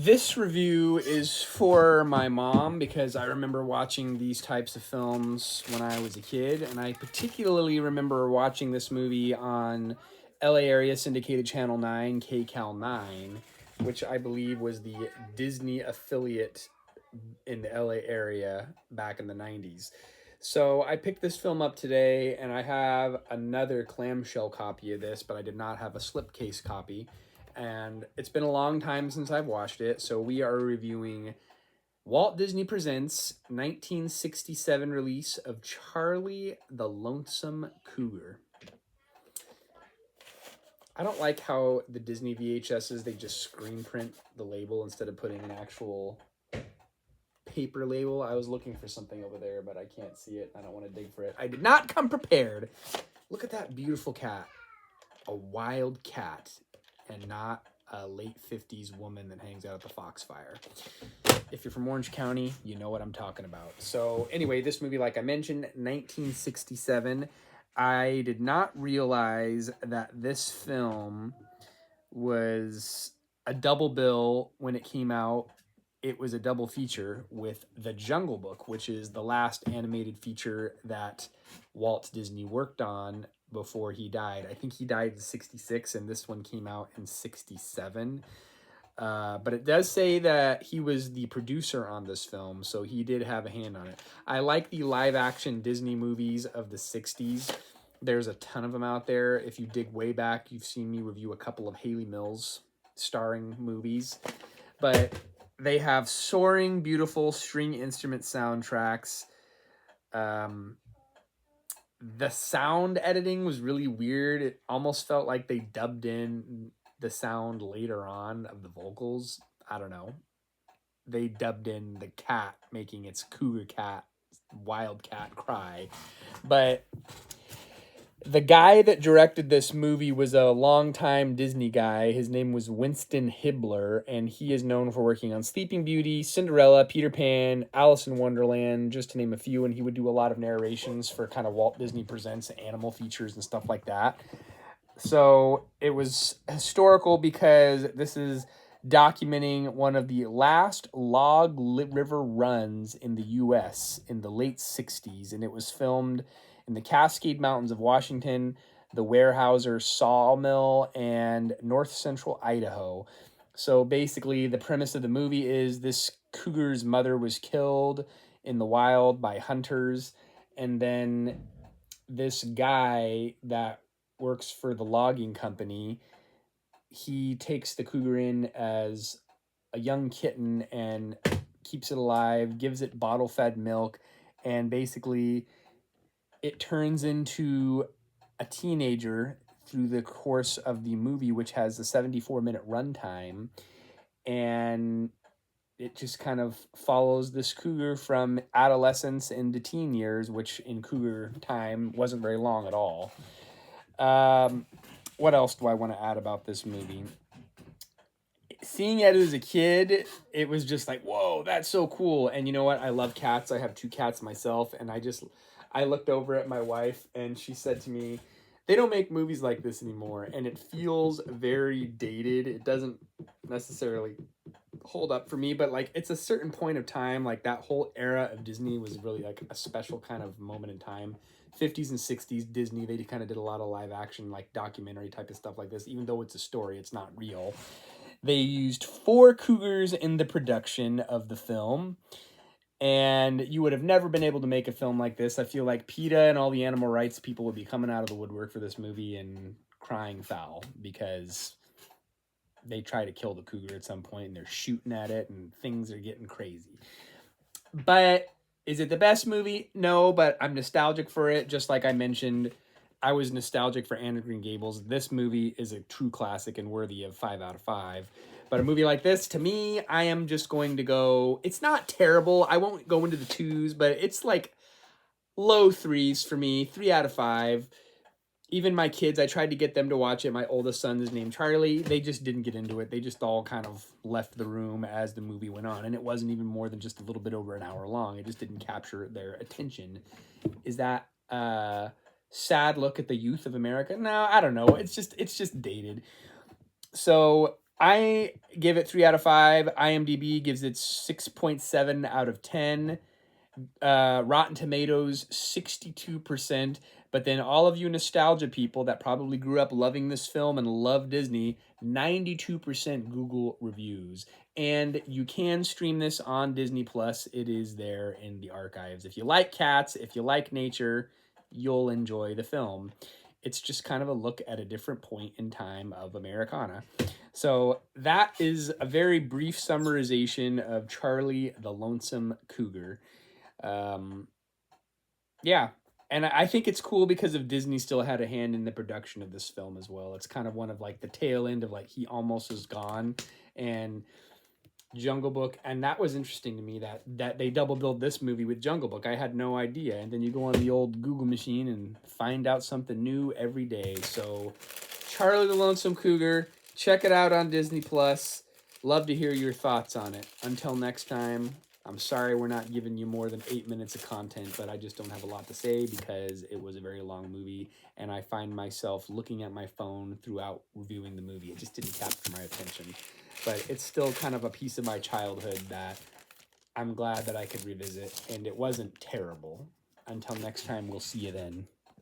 This review is for my mom because I remember watching these types of films when I was a kid, and I particularly remember watching this movie on LA area syndicated channel 9, KCAL 9, which I believe was the Disney affiliate in the LA area back in the 90s. So I picked this film up today, and I have another clamshell copy of this, but I did not have a slipcase copy. And it's been a long time since I've watched it, so we are reviewing Walt Disney Presents 1967 release of Charlie the Lonesome Cougar. I don't like how the Disney VHSs, they just screen print the label instead of putting an actual paper label. I was looking for something over there, but I can't see it. I don't want to dig for it. I did not come prepared. Look at that beautiful cat. A wild cat, and not a late 50s woman that hangs out at the Foxfire. If you're from Orange County, you know what I'm talking about. So anyway, this movie, like I mentioned, 1967. I did not realize that this film was a double bill when it came out. It was a double feature with The Jungle Book, which is the last animated feature that Walt Disney worked on before he died. I think he died in 66, and this one came out in 67. But it does say that he was the producer on this film, so he did have a hand on it. I like the live-action Disney movies of the 60s. There's a ton of them out there. If you dig way back, you've seen me review a couple of Haley Mills starring movies. But they have soaring, beautiful string instrument soundtracks. The sound editing was really weird. It almost felt like they dubbed in the sound later on of the vocals. I don't know. They dubbed in the cat making its cougar cat, wild cat cry. But the guy that directed this movie was a longtime Disney guy. His name was Winston Hibler, and he is known for working on Sleeping Beauty, Cinderella, Peter Pan, Alice in Wonderland, just to name a few. And he would do a lot of narrations for kind of Walt Disney Presents animal features and stuff like that. So it was historical because this is documenting one of the last log river runs in the U.S. in the late 60s, and it was filmed in the Cascade Mountains of Washington, the Weyerhaeuser Sawmill, and north central Idaho. So basically, the premise of the movie is this cougar's mother was killed in the wild by hunters, and then this guy that works for the logging company, he takes the cougar in as a young kitten and keeps it alive, gives it bottle-fed milk, and basically it turns into a teenager through the course of the movie, which has a 74-minute runtime, and it just kind of follows this cougar from adolescence into teen years, which in cougar time wasn't very long at all. What else do I want to add about this movie? Seeing it as a kid, it was just like, whoa, that's so cool. And you know what? I love cats. I have 2 cats myself, and I looked over at my wife, and she said to me, they don't make movies like this anymore, and it feels very dated. It doesn't necessarily hold up for me, but like it's a certain point of time, like that whole era of Disney was really like a special kind of moment in time. 50s and 60s Disney, they kind of did a lot of live action, like documentary type of stuff like this. Even though it's a story, it's not real. They used 4 cougars in the production of the film, and you would have never been able to make a film like this. I feel like PETA and all the animal rights people would be coming out of the woodwork for this movie and crying foul because they try to kill the cougar at some point and they're shooting at it and things are getting crazy. But is it the best movie? No, but I'm nostalgic for it. Just like I mentioned, I was nostalgic for Anne of Green Gables. This movie is a true classic and worthy of 5 out of 5. But a movie like this, to me, I am just going to go, it's not terrible. I won't go into the 2s, but it's like low 3s for me, 3 out of 5. Even my kids, I tried to get them to watch it. My oldest son is named Charlie. They just didn't get into it. They just all kind of left the room as the movie went on. And it wasn't even more than just a little bit over an hour long. It just didn't capture their attention. Is that a sad look at the youth of America? No, I don't know. It's just dated. So I give it 3 out of 5. IMDb gives it 6.7 out of 10. Rotten Tomatoes 62%. But then all of you nostalgia people that probably grew up loving this film and love Disney, 92% Google reviews. And you can stream this on Disney Plus. It is there in the archives. If you like cats, if you like nature, you'll enjoy the film. It's just kind of a look at a different point in time of Americana. So that is a very brief summarization of Charlie the Lonesome Cougar. Yeah, and I think it's cool because of Disney still had a hand in the production of this film as well. It's kind of one of like the tail end of like he almost is gone, and Jungle Book, and that was interesting to me that they double billed this movie with Jungle Book. I had no idea, and then you go on the old Google machine and find out something new every day. So, Charlie the Lonesome Cougar, check it out on Disney Plus. Love to hear your thoughts on it. Until next time, I'm sorry we're not giving you more than 8 minutes of content, but I just don't have a lot to say because it was a very long movie, and I find myself looking at my phone throughout reviewing the movie. It just didn't capture my attention. But it's still kind of a piece of my childhood that I'm glad that I could revisit, and it wasn't terrible. Until next time, we'll see you then.